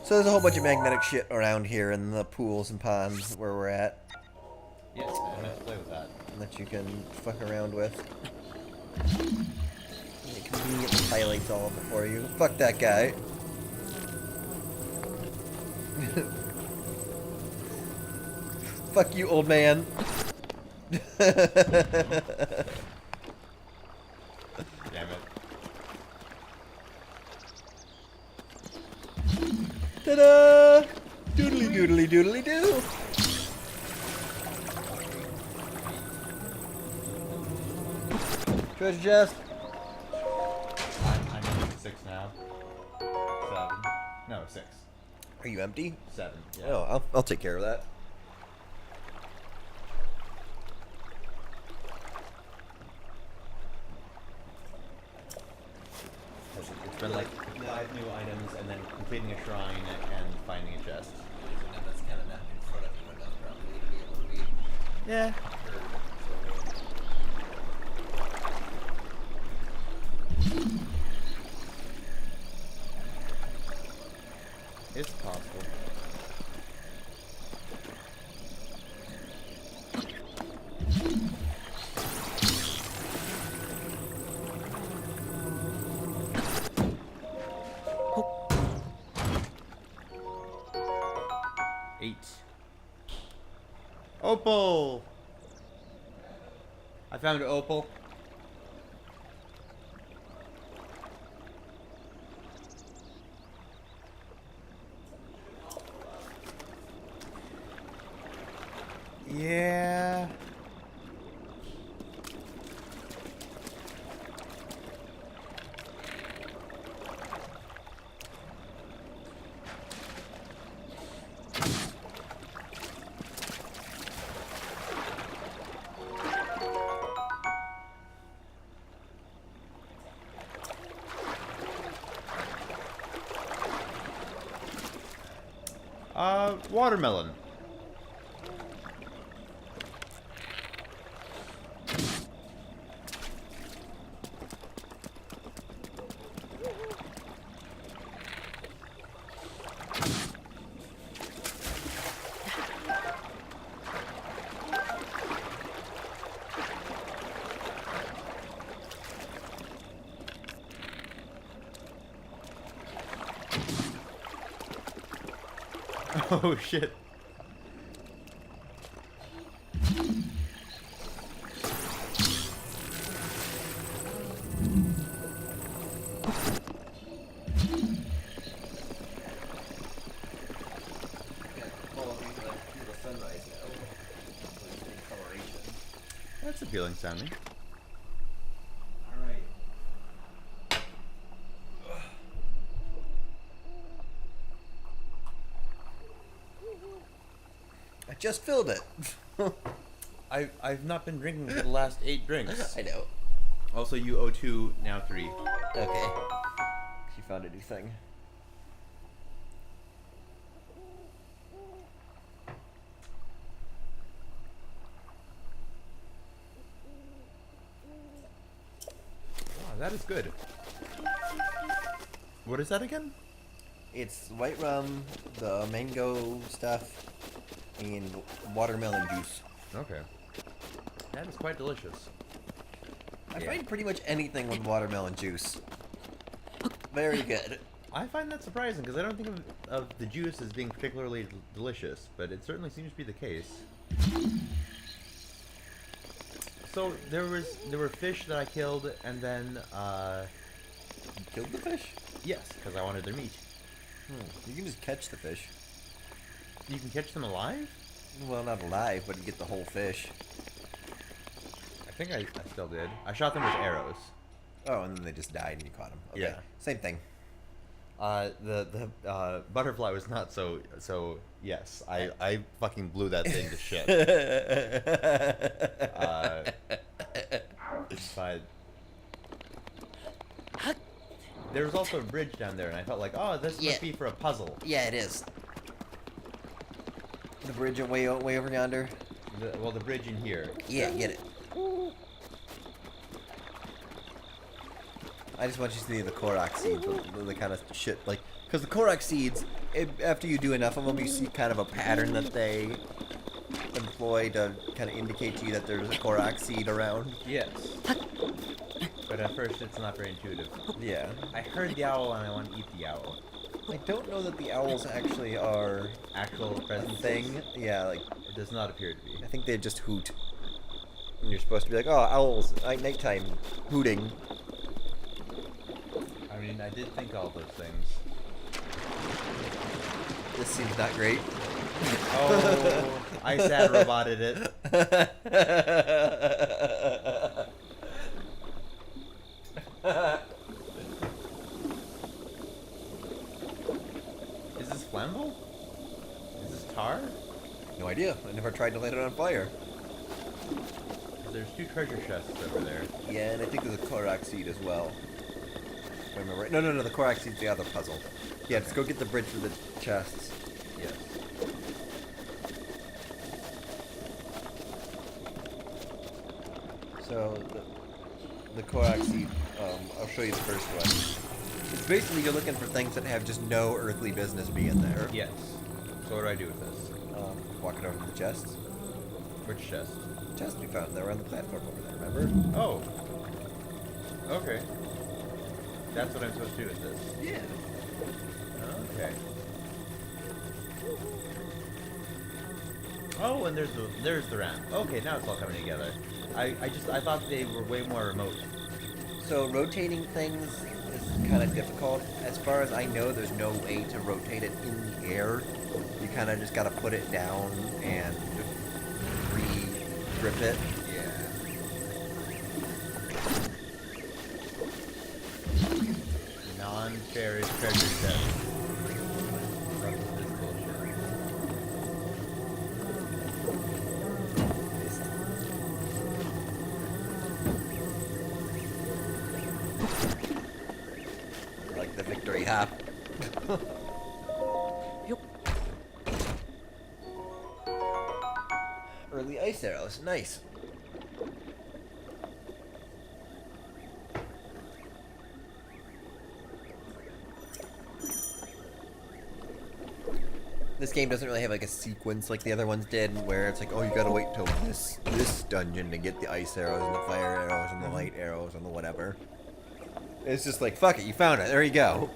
So there's a whole bunch of magnetic shit around here in the pools and ponds where we're at Yes, I meant to play with that. that you can fuck around with. It conveniently highlights all of it for you. Fuck that guy. Fuck you, old man. Damn it. Ta-da! Doodly doodly doodly doo! Treasure chest. I'm in 6 now. 7. No, 6. Are you empty? 7. Yeah. Oh, I'll take care of that. It's been like 5 new items and then completing a shrine and finding a chest. That's kind of not in front of you enough probably to be able to read. Yeah. It's possible. Opal! I found Opal. Yeah. Watermelon. Oh shit. That's appealing sounding. Alright. I just filled it. I've not been drinking for the last 8 drinks. I know. Also, you owe 2, now 3. Okay. She found a new thing. Wow, that is good. What is that again? It's white rum, the mango stuff, and watermelon juice. Okay. That is quite delicious. I Yeah. find pretty much anything with watermelon juice very good. I find that surprising because I don't think of the juice as being particularly delicious, but it certainly seems to be the case. So there were fish that I killed, and then You killed the fish? yes, because I wanted their meat. You can just catch the fish. You can catch them alive? Well, not alive, but you get the whole fish. I think I still did. I shot them with arrows. Oh, and then they just died and you caught them. Okay. Yeah. Same thing. The butterfly was not so yes, I fucking blew that thing to shit. But there was also a bridge down there, and I felt like, oh, this Yeah. must be for a puzzle. Yeah, it is. The bridge way over yonder. The bridge in here. Yeah, get it. I just want you to see the Korok seeds, the kind of shit, like, because the Korok seeds, after you do enough of them, you see kind of a pattern that they employ to kind of indicate to you that there's a Korok seed around. Yes. But at first, it's not very intuitive. Yeah. I heard the owl, and I want to eat the owl. I don't know that the owls actually are Actual a presence thing. Yeah, like, It does not appear to be. I think they just hoot. And you're supposed to be like, oh, owls, nighttime, hooting. I mean, I did think all those things. This seems not great. Oh, I sad roboted it. Is this flammable? Is this tar? No idea. I never tried to light it on fire. There's 2 treasure chests over there. Yeah, and I think there's a Korok seed as well. If I remember right. No, the Korok seed's the other puzzle. Yeah, let's go get the bridge for the chests. Yes. So, the Korok seed, I'll show you the first one. It's basically you're looking for things that have just no earthly business being there. Yes. So what do I do with this? Walk it over to the chests. Which chest? Chests we found, they were on the platform over there, remember? Oh. Okay. That's what I'm supposed to do with this. Yeah. Okay. Oh, and there's the ramp. Okay, now it's all coming together. I thought they were way more remote. So rotating things is kind of difficult. As far as I know, there's no way to rotate it in the air. You kind of just got to put it down and re-grip it. Yeah. Non-buried treasure chest. What's this bullshit? Like the victory hop. Early ice arrows, nice. This game doesn't really have like a sequence like the other ones did, where it's like, oh, you gotta wait till this dungeon to get the ice arrows and the fire arrows and the light arrows and the whatever. It's just like, fuck it, you found it, there you go.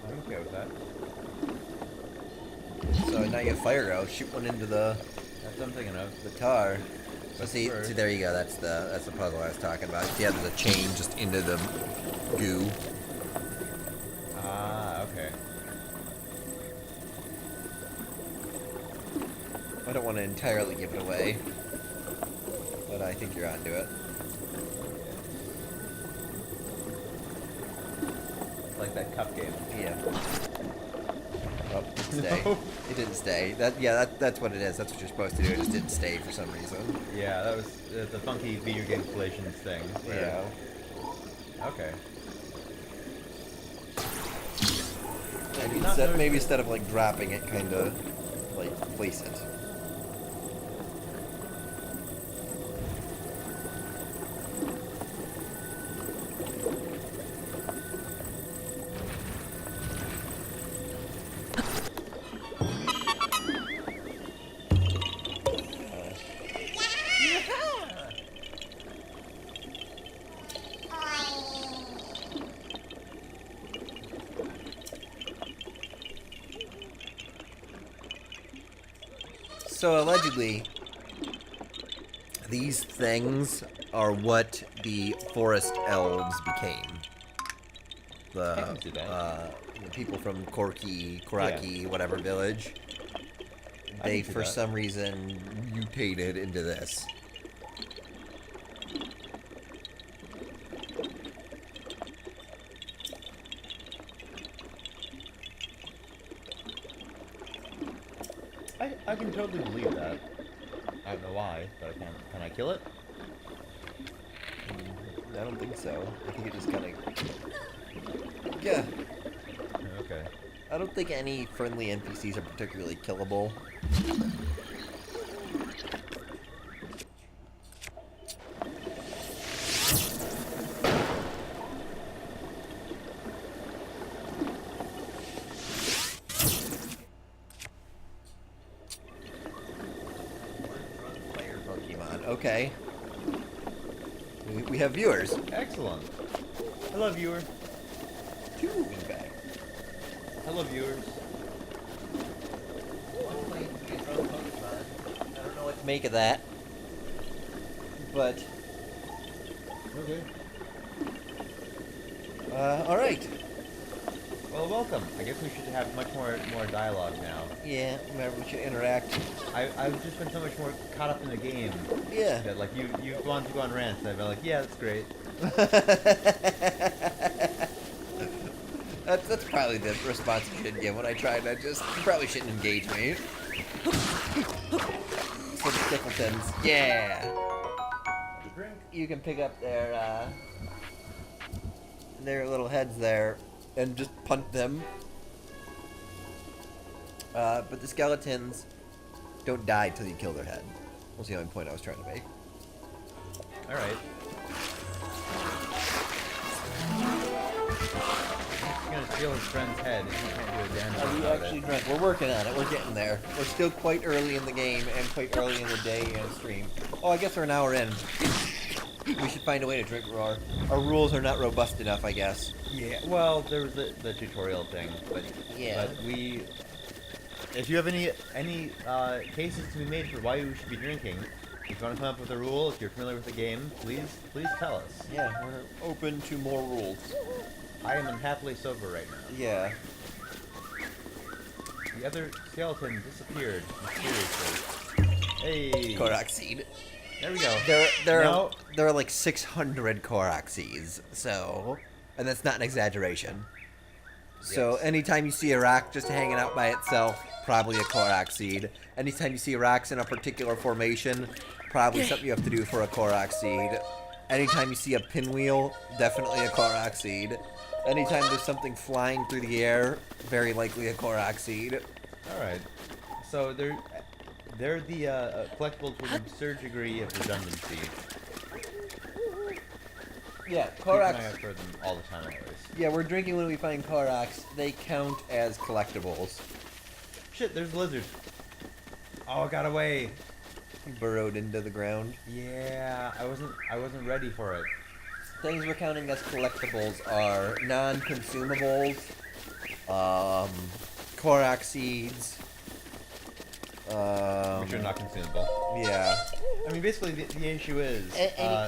I'm okay with that. So now you have fire arrows, shoot one into the That's what I'm thinking of. tar. But see, First. there you go. That's the puzzle I was talking about. Yeah, there's a chain just into the goo. Ah, okay. I don't want to entirely give it away, but I think you're onto it. Like that cup game. Yeah. Oh, it didn't stay. No. It didn't stay. That's what it is. That's what you're supposed to do. It just didn't stay for some reason. Yeah, that was the funky video game relations thing. Yeah. Okay. Maybe instead of like dropping it, kind of like place it. So allegedly, these things are what the forest elves became. I can see that. The people from Koraki, whatever village. I They, can see for that. some reason, mutated into this. I can totally believe that. I don't know why, but I can. Can I kill it? I don't think so. I think it just kind of... Yeah. Okay. I don't think any friendly NPCs are particularly killable. Player Pokemon. Okay. We have viewers. Excellent. Hello, viewer. Two, in fact. Hello, viewers. I don't know what to make of that. But, Okay. alright. Well, welcome. I guess we should have much more dialogue now. Yeah, remember we should interact. I've just been so much more caught up in the game Yeah. that like you want to go on rants, and I've been like, yeah, that's great. That's probably the response you should give when I tried. You probably shouldn't engage me. So the Stickletons, yeah. Drink. You can pick up their little heads there and just punt them. But the skeletons don't die till you kill their head. Was the only point I was trying to make. All right. He's gonna steal his friend's head, and he can't do a damn thing We about actually it. drunk. We're working on it. We're getting there. We're still quite early in the game and quite early in the day and stream. Oh, I guess we're an hour in. We should find a way to drink more. Our rules are not robust enough, I guess. Yeah. Well, there was the tutorial thing, but Yeah. But we. If you have any cases to be made for why we should be drinking, if you want to come up with a rule, if you're familiar with the game, please tell us. Yeah, we're open to more rules. I am unhappily sober right now. Yeah. The other skeleton disappeared mysteriously. Hey. Korok seed. There we go. There Now- are like 600 Korok seeds, so, and that's not an exaggeration. So Yes. anytime you see a rock just hanging out by itself, probably a Korok seed. Anytime you see rocks in a particular formation, probably something you have to do for a Korok seed. Anytime you see a pinwheel, definitely a Korok seed. Anytime there's something flying through the air, very likely a Korok seed. All right. So they're the collectibles with an absurd degree of redundancy. Yeah, Keep an eye out Koroks. for them all the time, anyways. Yeah, we're drinking when we find Koroks. They count as collectibles. Shit, there's lizards. Oh, it got away. Burrowed into the ground. Yeah, I wasn't ready for it. Things we're counting as collectibles are non-consumables, Korok seeds. Which are not consumable. Yeah. I mean, basically, the issue is,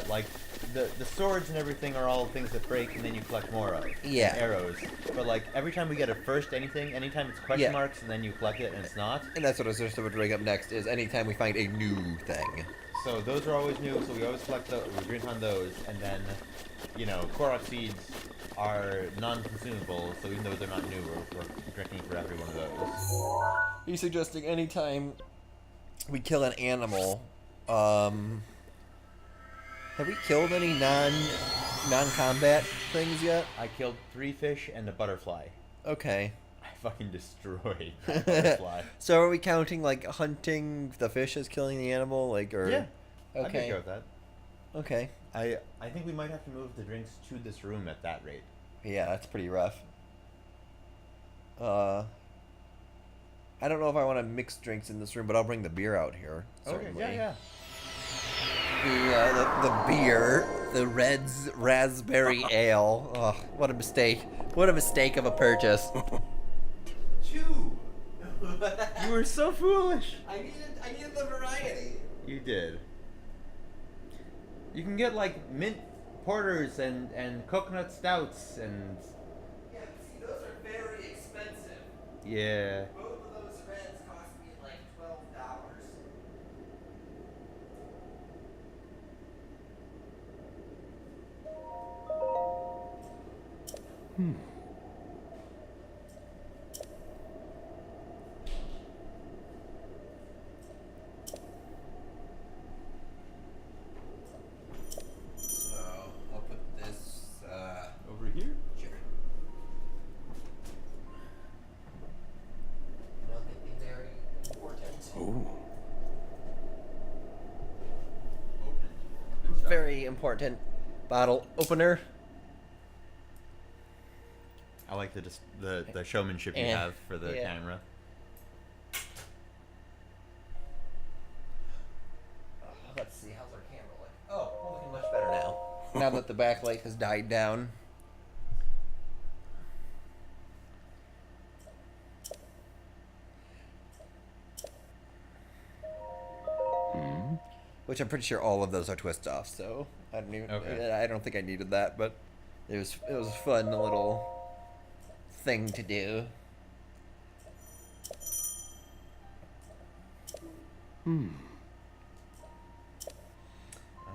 like, the swords and everything are all things that break, and then you collect more of. Yeah. And arrows. But, like, every time we get a first anything, anytime it's question Yeah. marks, and then you collect it, and it's not. And that's what I was just about to bring up next, is anytime we find a new thing. So those are always new, so we always collect those, we drink on those, and then, you know, Korok seeds are non-consumable, so even though they're not new, we're drinking for every one of those. He's suggesting anytime we kill an animal, have we killed any non-combat things yet? I killed 3 fish and a butterfly. Okay. I fucking destroyed that butterfly. So are we counting, like, hunting the fish as killing the animal? Like, or... Yeah. I'd be Okay. okay with that. Okay. I think we might have to move the drinks to this room at that rate. Yeah, that's pretty rough. I don't know if I want to mix drinks in this room, but I'll bring the beer out here. Certainly. Okay, yeah. The beer, the Red's Raspberry Ale. Oh, what a mistake. What a mistake of a purchase. 2! You were so foolish. I needed the variety. You did. You can get like mint porters and coconut stouts and. Yeah, but see, those are very expensive. Yeah. Both of those reds cost me like $12. So I'll put this. Over here. Sure. Nothing very important. Ooh. Very important bottle opener. I like the showmanship you Yeah. have for the Yeah. camera. Let's see, how's our camera look? Oh, we're looking much better now. Now that the backlight has died down. Which I'm pretty sure all of those are twist offs, so I don't even. Okay. I don't think I needed that, but it was a fun little thing to do.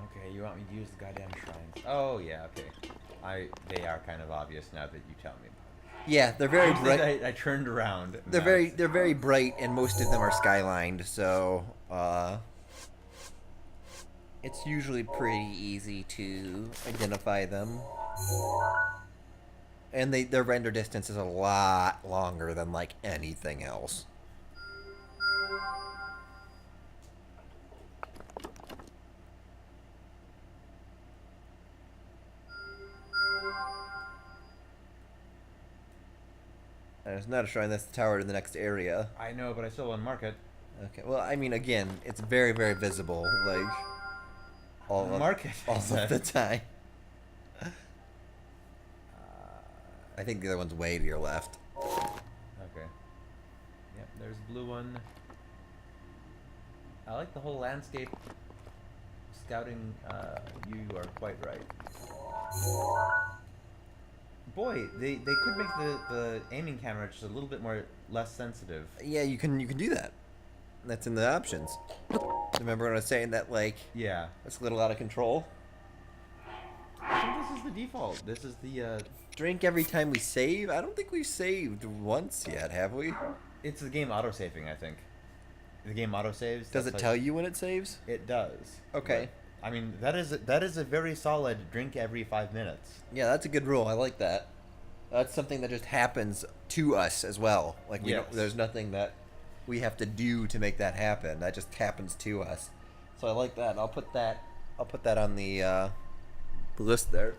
Okay, you want me to use the goddamn shrines? Oh yeah, okay. They are kind of obvious now that you tell me about it. Yeah, they're very I think bright. I turned around. They're Now they're very bright, and most of them are skylined, so it's usually pretty easy to identify them. And their render distance is a lot longer than like anything else. There's not a shrine. That's the tower to the next area. I know, but I still want to mark it. Okay. Well, I mean, again, it's very, very visible. Like all Mark it, I all said. of the time. I think the other one's way to your left. Okay. Yep, there's a blue one. I like the whole landscape scouting. You are quite right. Boy, they could make the aiming camera just a little bit less sensitive. Yeah, you can do that. That's in the options. Remember when I was saying that like Yeah. it's a little out of control? I think this is the default. This is the Drink every time we save? I don't think we've saved once yet, have we? it's the game auto-saving, I think. The game auto-saves. Does it tell you when it saves? It does. Okay. But, I mean, that is a very solid drink every 5 minutes. Yeah, that's a good rule. I like that. That's something that just happens to us as well. Like we Yes. don't, there's nothing that we have to do to make that happen. That just happens to us. So I like that. I'll put that on the list there.